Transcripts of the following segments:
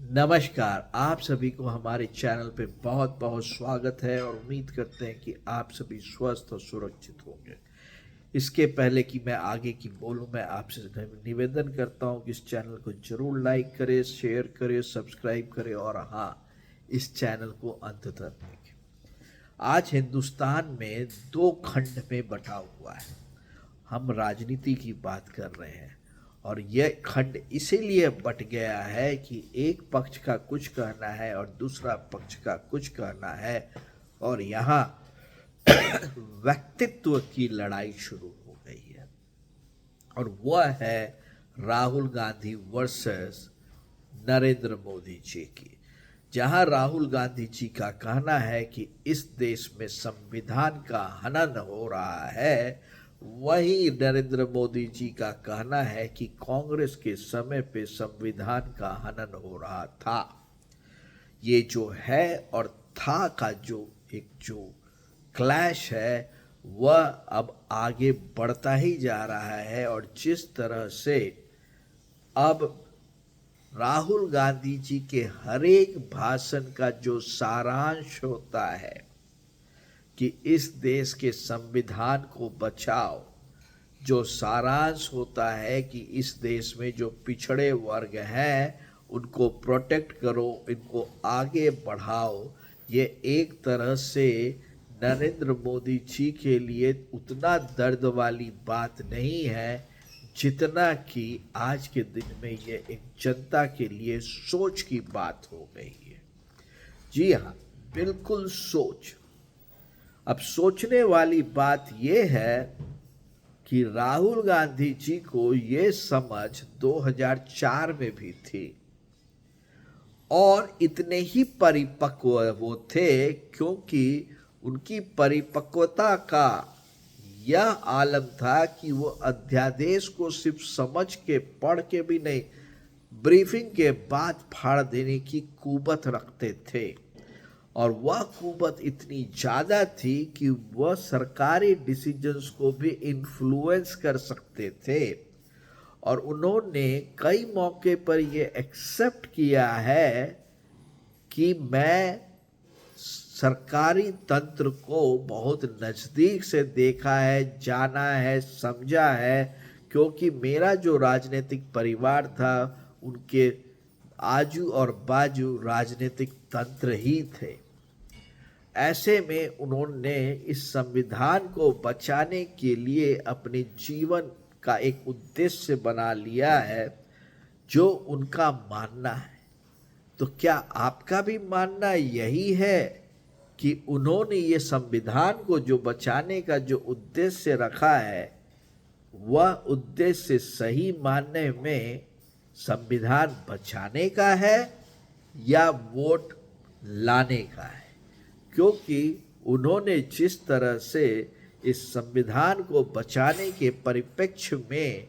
नमस्कार। आप सभी को हमारे चैनल पे बहुत बहुत स्वागत है और उम्मीद करते हैं कि आप सभी स्वस्थ और सुरक्षित होंगे। इसके पहले कि मैं आगे की बोलूं, मैं आपसे निवेदन करता हूं कि इस चैनल को जरूर लाइक करें, शेयर करें, सब्सक्राइब करें और हाँ, इस चैनल को अंत तक देखें। आज हिंदुस्तान में दो खंड में बटा हुआ है। हम राजनीति की बात कर रहे हैं और यह खंड इसीलिए बट गया है कि एक पक्ष का कुछ कहना है और दूसरा पक्ष का कुछ कहना है और यहाँ व्यक्तित्व की लड़ाई शुरू हो गई है और वह है राहुल गांधी वर्सेस नरेंद्र मोदी जी की। जहां राहुल गांधी जी का कहना है कि इस देश में संविधान का हनन हो रहा है, वहीं नरेंद्र मोदी जी का कहना है कि कांग्रेस के समय पे संविधान का हनन हो रहा था। ये जो है और था का जो क्लैश है वह अब आगे बढ़ता ही जा रहा है और जिस तरह से अब राहुल गांधी जी के हर एक भाषण का जो सारांश होता है कि इस देश के संविधान को बचाओ, जो सारांश होता है कि इस देश में जो पिछड़े वर्ग हैं उनको प्रोटेक्ट करो, इनको आगे बढ़ाओ, ये एक तरह से नरेंद्र मोदी जी के लिए उतना दर्द वाली बात नहीं है जितना कि आज के दिन में ये एक जनता के लिए सोच की बात हो गई है। जी हाँ, बिल्कुल सोच। अब सोचने वाली बात ये है कि राहुल गांधी जी को ये समझ 2004 में भी थी और इतने ही परिपक्व वो थे क्योंकि उनकी परिपक्वता का यह आलम था कि वो अध्यादेश को सिर्फ समझ के पढ़ के भी नहीं, ब्रीफिंग के बाद फाड़ देने की कुवत रखते थे और वह कुवत इतनी ज़्यादा थी कि वह सरकारी डिसीजंस को भी इन्फ्लुएंस कर सकते थे और उन्होंने कई मौके पर यह एक्सेप्ट किया है कि मैं सरकारी तंत्र को बहुत नज़दीक से देखा है, जाना है, समझा है, क्योंकि मेरा जो राजनीतिक परिवार था उनके आजू और बाजू राजनीतिक तंत्र ही थे। ऐसे में उन्होंने इस संविधान को बचाने के लिए अपने जीवन का एक उद्देश्य बना लिया है जो उनका मानना है। तो क्या आपका भी मानना यही है कि उन्होंने ये संविधान को जो बचाने का जो उद्देश्य रखा है वह उद्देश्य सही मानने में संविधान बचाने का है या वोट लाने का है? क्योंकि उन्होंने जिस तरह से इस संविधान को बचाने के परिप्रेक्ष्य में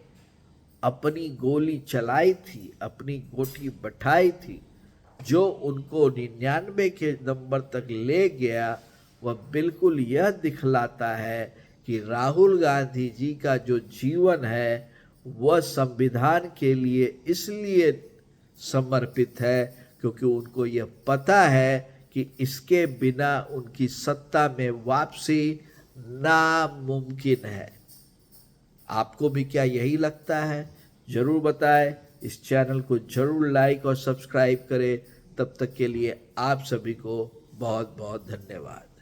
अपनी गोली चलाई थी, अपनी गोटी बैठाई थी, जो उनको 99 के नंबर तक ले गया, वह बिल्कुल यह दिखलाता है कि राहुल गांधी जी का जो जीवन है वह संविधान के लिए इसलिए समर्पित है क्योंकि उनको यह पता है कि इसके बिना उनकी सत्ता में वापसी नामुमकिन है। आपको भी क्या यही लगता है? जरूर बताएं। इस चैनल को जरूर लाइक और सब्सक्राइब करें। तब तक के लिए आप सभी को बहुत बहुत धन्यवाद।